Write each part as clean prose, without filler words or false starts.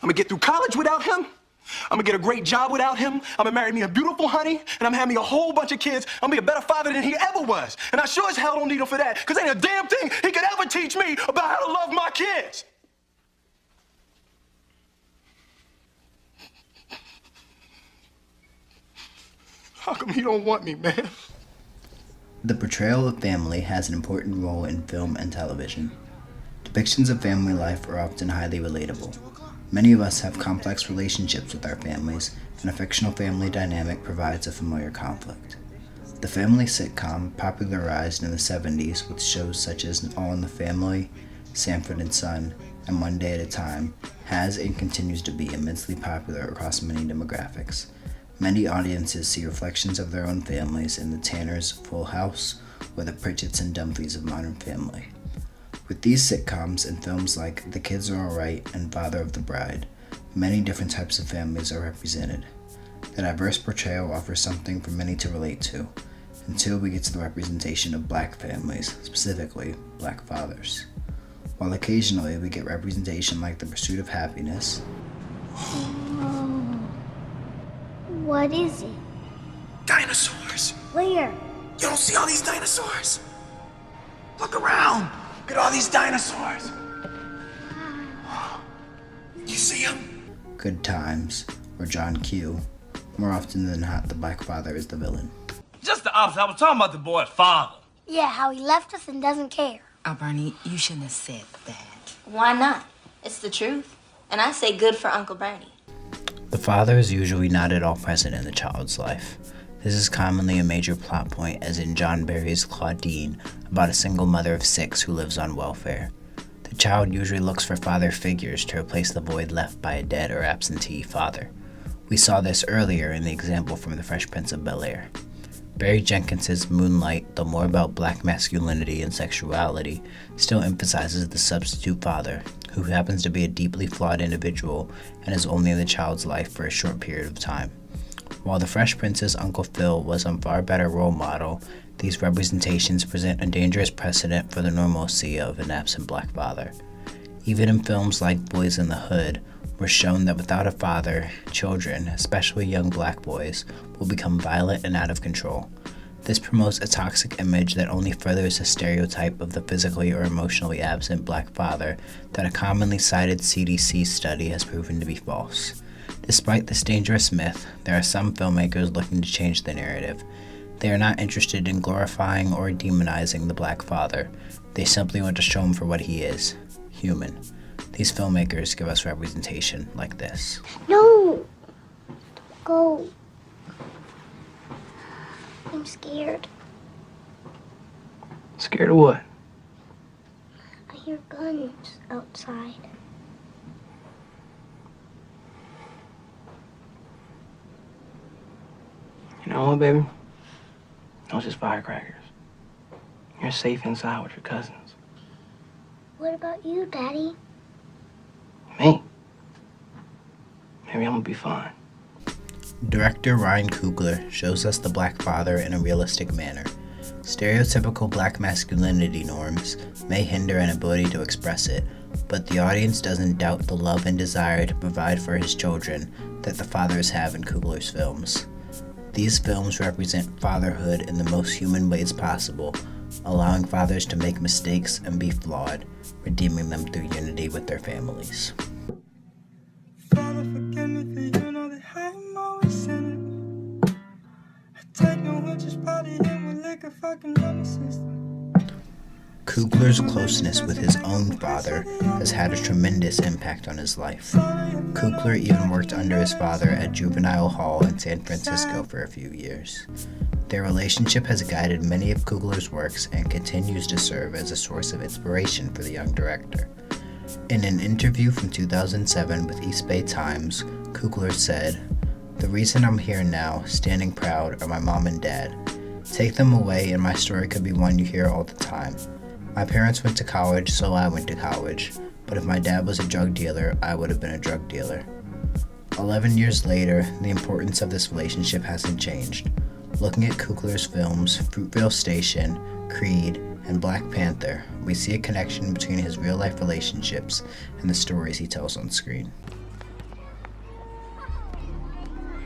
gonna get through college without him. I'm gonna get a great job without him. I'm gonna marry me a beautiful honey, and I'm gonna have me a whole bunch of kids. I'm gonna be a better father than he ever was. And I sure as hell don't need him for that, because ain't a damn thing he could ever teach me about how to love my kids. How come he don't want me, man? The portrayal of family has an important role in film and television. Depictions of family life are often highly relatable. Many of us have complex relationships with our families, and a fictional family dynamic provides a familiar conflict. The family sitcom, popularized in the 70s with shows such as All in the Family, Sanford and Son, and One Day at a Time, has and continues to be immensely popular across many demographics. Many audiences see reflections of their own families in the Tanners' Full House or the Pritchett's and Dumfries of Modern Family. With these sitcoms and films like The Kids Are Alright and Father of the Bride, many different types of families are represented. The diverse portrayal offers something for many to relate to, until we get to the representation of black families, specifically black fathers. While occasionally we get representation like The Pursuit of Happiness. What is it? Dinosaurs. Where? You don't see all these dinosaurs? Look around. Look at all these dinosaurs. You see them? Good Times, or John Q. More often than not, the black father is the villain. Just the opposite. I was talking about the boy's father. Yeah, how he left us and doesn't care. Oh, Bernie, you shouldn't have said that. Why not? It's the truth. And I say good for Uncle Bernie. The father is usually not at all present in the child's life. This is commonly a major plot point, as in John Barry's Claudine, about a single mother of 6 who lives on welfare. The child usually looks for father figures to replace the void left by a dead or absentee father. We saw this earlier in the example from The Fresh Prince of Bel-Air. Barry Jenkins's Moonlight, though more about black masculinity and sexuality, still emphasizes the substitute father, who happens to be a deeply flawed individual and is only in the child's life for a short period of time. While The Fresh Prince's Uncle Phil was a far better role model, these representations present a dangerous precedent for the normalcy of an absent black father. Even in films like Boyz in the Hood, we're shown that without a father, children, especially young black boys, will become violent and out of control. This promotes a toxic image that only furthers the stereotype of the physically or emotionally absent black father that a commonly cited CDC study has proven to be false. Despite this dangerous myth, there are some filmmakers looking to change the narrative. They are not interested in glorifying or demonizing the black father. They simply want to show him for what he is, human. These filmmakers give us representation like this. No! Don't go. I'm scared. Scared of what? I hear guns outside. You know what, baby? Those just firecrackers. You're safe inside with your cousins. What about you, Daddy? Me? Maybe I'm gonna be fine. Director Ryan Coogler shows us the black father in a realistic manner. Stereotypical black masculinity norms may hinder an ability to express it, but the audience doesn't doubt the love and desire to provide for his children that the fathers have in Coogler's films. These films represent fatherhood in the most human ways possible, allowing fathers to make mistakes and be flawed, redeeming them through unity with their families. Father, forgive me for you know that I'm always sinning. I take no one, just body him with like a fucking rubber system. Coogler's closeness with his own father has had a tremendous impact on his life. Coogler even worked under his father at Juvenile Hall in San Francisco for a few years. Their relationship has guided many of Coogler's works and continues to serve as a source of inspiration for the young director. In an interview from 2007 with East Bay Times, Coogler said, "The reason I'm here now, standing proud, are my mom and dad. Take them away and my story could be one you hear all the time. My parents went to college, so I went to college. But if my dad was a drug dealer, I would have been a drug dealer." 11 years later, the importance of this relationship hasn't changed. Looking at Coogler's films, Fruitvale Station, Creed, and Black Panther, we see a connection between his real-life relationships and the stories he tells on screen.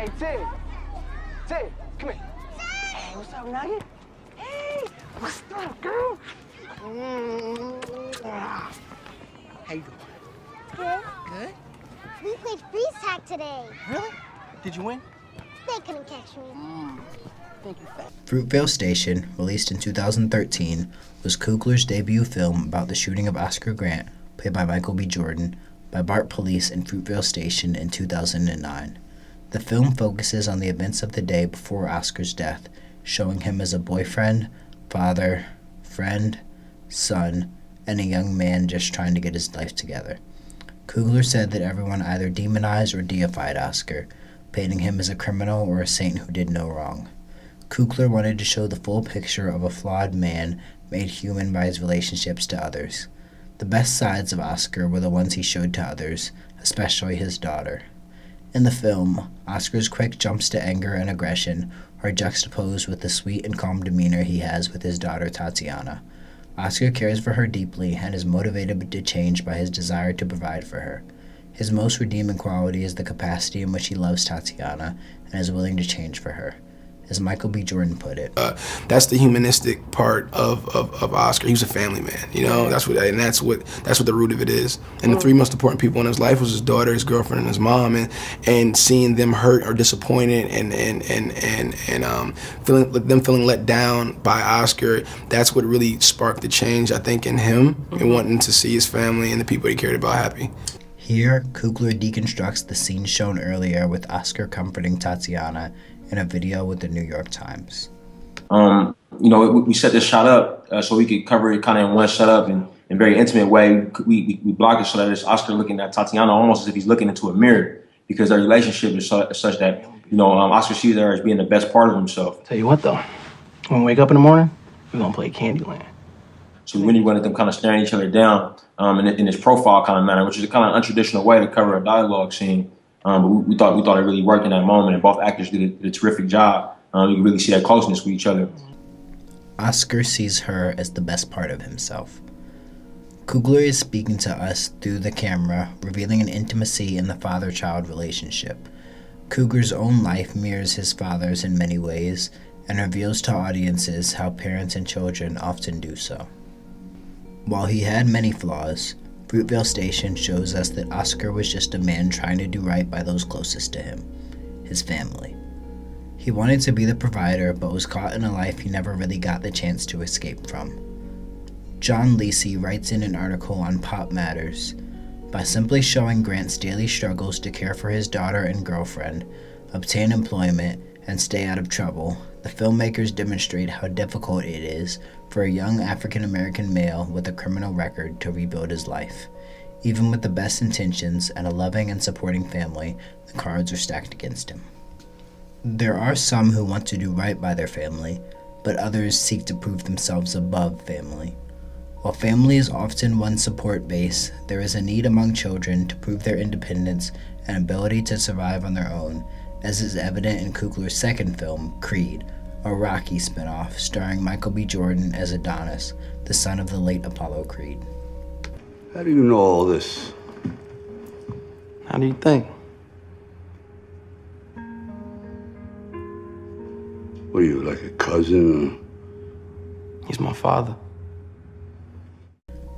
Hey, Ted. Ted, come here. Hey, what's up, Nugget? Hey, what's up, girl? How you doing? Good. Good. We played freeze tag today. Really? Did you win? They couldn't catch me. Thank you, fat. Fruitvale Station, released in 2013, was Coogler's debut film about the shooting of Oscar Grant, played by Michael B. Jordan, by Bart Police in Fruitvale Station in 2009. The film focuses on the events of the day before Oscar's death, showing him as a boyfriend, father, friend, son, and a young man just trying to get his life together. Coogler said that everyone either demonized or deified Oscar, painting him as a criminal or a saint who did no wrong. Coogler wanted to show the full picture of a flawed man made human by his relationships to others. The best sides of Oscar were the ones he showed to others, especially his daughter. In the film, Oscar's quick jumps to anger and aggression are juxtaposed with the sweet and calm demeanor he has with his daughter Tatiana. Oscar cares for her deeply and is motivated to change by his desire to provide for her. His most redeeming quality is the capacity in which he loves Tatiana and is willing to change for her. As Michael B. Jordan put it, that's the humanistic part of Oscar. He was a family man, you know. That's what the root of it is. And the three most important people in his life was his daughter, his girlfriend, and his mom. And seeing them hurt or disappointed and feeling let down by Oscar, that's what really sparked the change, I think, in him and wanting to see his family and the people he cared about happy. Here, Coogler deconstructs the scene shown earlier with Oscar comforting Tatiana in a video with the New York Times. We set this shot up so we could cover it kind of in one shot up and in a very intimate way. We blocked it so that it's Oscar looking at Tatiana almost as if he's looking into a mirror, because their relationship is such that, Oscar sees her as being the best part of himself. Tell you what, though, when we wake up in the morning, we're gonna play Candyland. So we really wanted them kind of staring each other down in this profile kind of manner, which is a kind of untraditional way to cover a dialogue scene. But we thought it really worked in that moment, and both actors did a terrific job. You can really see that closeness with each other. Oscar sees her as the best part of himself. Coogler is speaking to us through the camera, revealing an intimacy in the father-child relationship. Coogler's own life mirrors his father's in many ways, and reveals to audiences how parents and children often do so. While he had many flaws, Fruitvale Station shows us that Oscar was just a man trying to do right by those closest to him, his family. He wanted to be the provider, but was caught in a life he never really got the chance to escape from. John Lisi writes in an article on Pop Matters, by simply showing Grant's daily struggles to care for his daughter and girlfriend, obtain employment, and stay out of trouble, the filmmakers demonstrate how difficult it is for a young African-American male with a criminal record to rebuild his life. Even with the best intentions and a loving and supporting family, the cards are stacked against him. There are some who want to do right by their family, but others seek to prove themselves above family. While family is often one's support base, there is a need among children to prove their independence and ability to survive on their own, as is evident in Coogler's second film, Creed, a Rocky spinoff starring Michael B. Jordan as Adonis, the son of the late Apollo Creed. How do you know all this? How do you think? What are you, like a cousin? He's my father.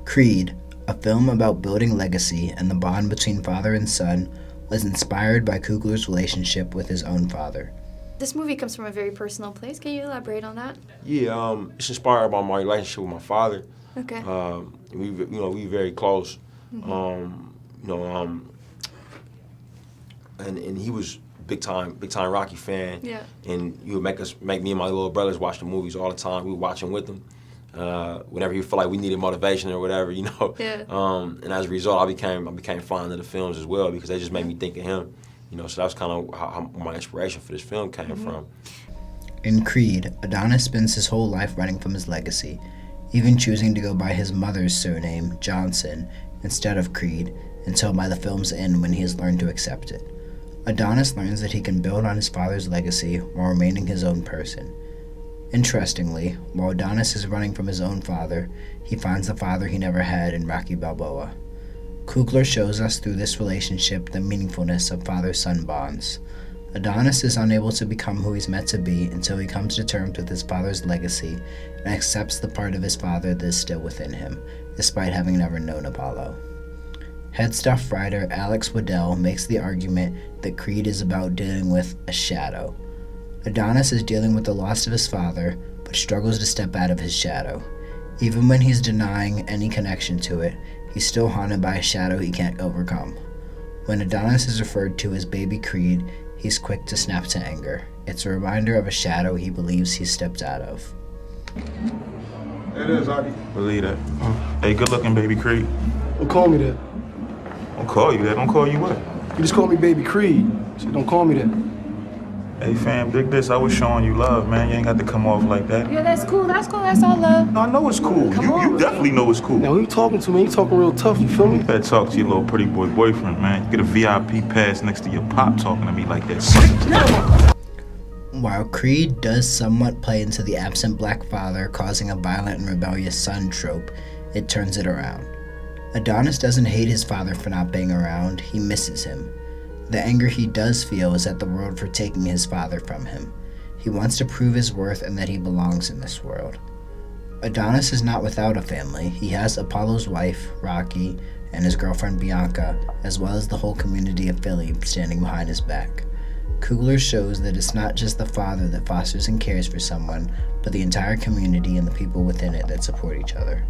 Creed, a film about building legacy and the bond between father and son, was inspired by Coogler's relationship with his own father. This movie comes from a very personal place. Can you elaborate on that? Yeah, it's inspired by my relationship with my father. Okay. We very close. Mm-hmm. And he was big time Rocky fan. Yeah. And he would make me and my little brothers watch the movies all the time. We would watch them with him. Whenever he felt like we needed motivation or whatever, Yeah. And as a result, I became fond of the films as well, because they just made me think of him. So that's kind of how my inspiration for this film came from. In Creed, Adonis spends his whole life running from his legacy, even choosing to go by his mother's surname, Johnson, instead of Creed, until by the film's end when he has learned to accept it. Adonis learns that he can build on his father's legacy while remaining his own person. Interestingly, while Adonis is running from his own father, he finds the father he never had in Rocky Balboa. Coogler shows us through this relationship the meaningfulness of father-son bonds. Adonis is unable to become who he's meant to be until he comes to terms with his father's legacy and accepts the part of his father that is still within him, despite having never known Apollo. Headstuff writer Alex Waddell makes the argument that Creed is about dealing with a shadow. Adonis is dealing with the loss of his father, but struggles to step out of his shadow. Even when he's denying any connection to it, he's still haunted by a shadow he can't overcome. When Adonis is referred to as Baby Creed, he's quick to snap to anger. It's a reminder of a shadow he believes he's stepped out of. It is, Artie. Believe that. Hey, good looking, Baby Creed. Don't call me that. Don't call you that. Don't call you what? You just call me Baby Creed. So don't call me that. Hey, fam, dig this. I was showing you love, man. You ain't got to come off like that. Yeah, that's cool. That's cool. That's all love. No, I know it's cool. You definitely know it's cool. Now, when you talking to me, you talking real tough, you feel me? You better talk to your little pretty boy boyfriend, man. You get a VIP pass next to your pop talking to me like that. While Creed does somewhat play into the absent black father causing a violent and rebellious son trope, it turns it around. Adonis doesn't hate his father for not being around, he misses him. The anger he does feel is at the world for taking his father from him. He wants to prove his worth and that he belongs in this world. Adonis is not without a family. He has Apollo's wife, Rocky, and his girlfriend Bianca, as well as the whole community of Philly standing behind his back. Coogler shows that it's not just the father that fosters and cares for someone, but the entire community and the people within it that support each other.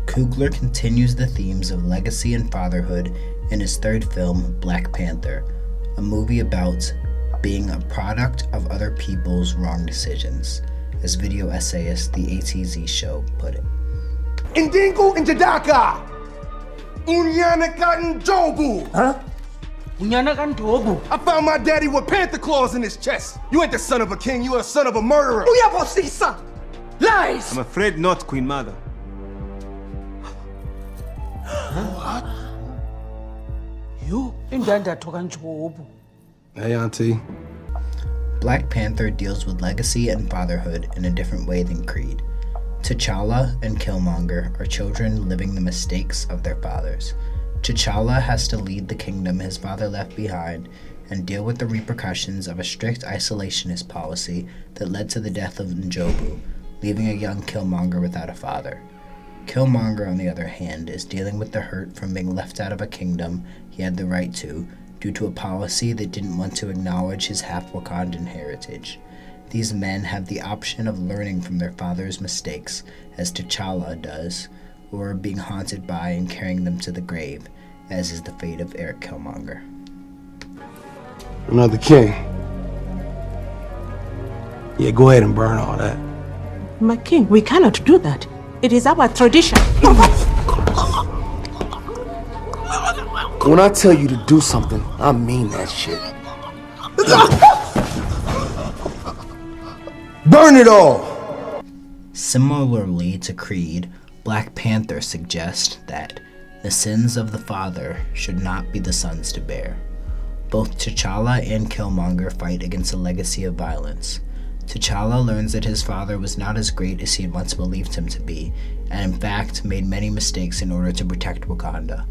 Coogler continues the themes of legacy and fatherhood in his third film, Black Panther, a movie about being a product of other people's wrong decisions, as video essayist The ATZ Show put it. Indingo Njadaka! Unyanakan Jobu! Huh? Unyanakan Jobu? I found my daddy with panther claws in his chest. You ain't the son of a king, you are the son of a murderer. Lies! I'm afraid not, Queen Mother. What? You? Hey, Auntie. Black Panther deals with legacy and fatherhood in a different way than Creed. T'Challa and Killmonger are children living the mistakes of their fathers. T'Challa has to lead the kingdom his father left behind and deal with the repercussions of a strict isolationist policy that led to the death of Njobu, leaving a young Killmonger without a father. Killmonger, on the other hand, is dealing with the hurt from being left out of a kingdom he had the right to due to a policy that didn't want to acknowledge his half-Wakandan heritage. These men have the option of learning from their father's mistakes, as T'Challa does, or being haunted by and carrying them to the grave, as is the fate of Eric Killmonger. Another king. Yeah, go ahead and burn all that. My king, we cannot do that. It is our tradition. When I tell you to do something, I mean that shit. Burn it all! Similarly to Creed, Black Panther suggests that the sins of the father should not be the sons to bear. Both T'Challa and Killmonger fight against a legacy of violence. T'Challa learns that his father was not as great as he had once believed him to be, and in fact made many mistakes in order to protect Wakanda.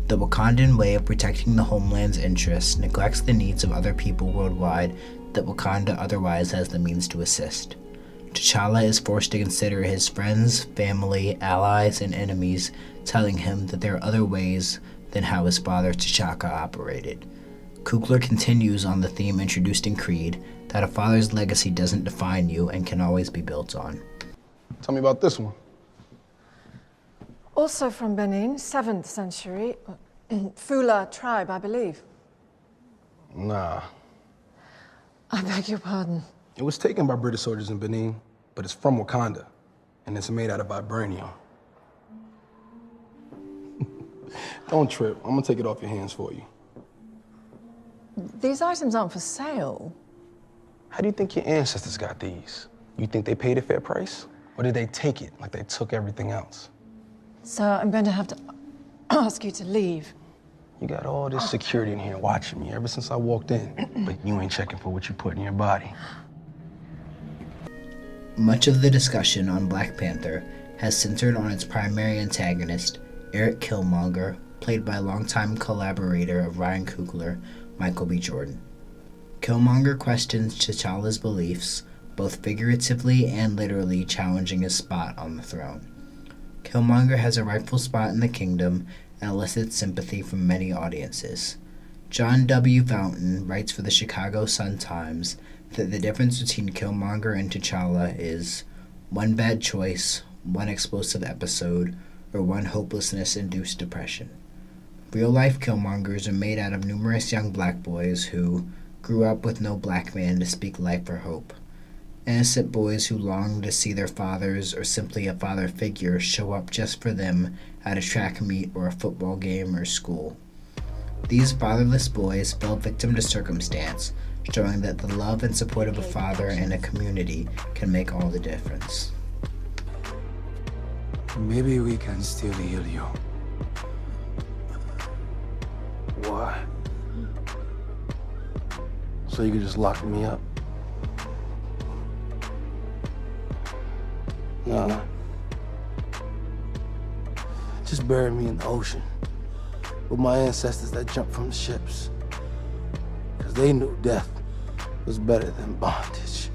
The Wakandan way of protecting the homeland's interests neglects the needs of other people worldwide that Wakanda otherwise has the means to assist. T'Challa is forced to consider his friends, family, allies, and enemies, telling him that there are other ways than how his father T'Chaka operated. Coogler continues on the theme introduced in Creed, that a father's legacy doesn't define you and can always be built on. Tell me about this one. Also from Benin, 7th century. Fula tribe, I believe. Nah. I beg your pardon. It was taken by British soldiers in Benin, but it's from Wakanda, and it's made out of vibranium. Don't trip. I'm gonna take it off your hands for you. These items aren't for sale. How do you think your ancestors got these? You think they paid a fair price? Or did they take it like they took everything else? Sir, I'm going to have to ask you to leave. You got all this security in here watching me ever since I walked in, but you ain't checking for what you put in your body. Much of the discussion on Black Panther has centered on its primary antagonist, Eric Killmonger, played by longtime collaborator of Ryan Coogler, Michael B. Jordan. Killmonger questions T'Challa's beliefs, both figuratively and literally challenging his spot on the throne. Killmonger has a rightful spot in the kingdom and elicits sympathy from many audiences. John W. Fountain writes for the Chicago Sun-Times that the difference between Killmonger and T'Challa is one bad choice, one explosive episode, or one hopelessness-induced depression. Real-life Killmongers are made out of numerous young black boys who grew up with no black man to speak life or hope. Innocent boys who long to see their fathers or simply a father figure show up just for them at a track meet or a football game or school. These fatherless boys fell victim to circumstance, showing that the love and support of a father and a community can make all the difference. Maybe we can still heal you. Why? So you could just lock me up? Nah. Just bury me in the ocean with my ancestors that jumped from the ships. Because they knew death was better than bondage.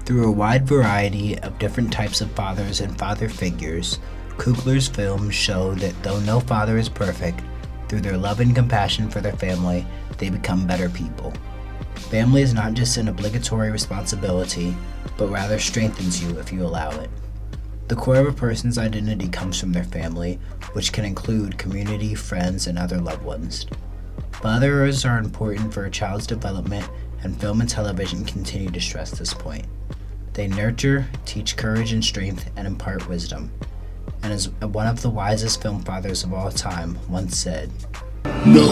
Through a wide variety of different types of fathers and father figures, Coogler's films show that though no father is perfect, through their love and compassion for their family, they become better people. Family is not just an obligatory responsibility, but rather strengthens you if you allow it. The core of a person's identity comes from their family, which can include community, friends, and other loved ones. Fathers are important for a child's development, and film and television continue to stress this point. They nurture, teach courage and strength, and impart wisdom. And as one of the wisest film fathers of all time once said, No,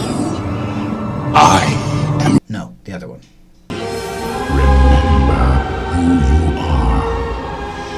I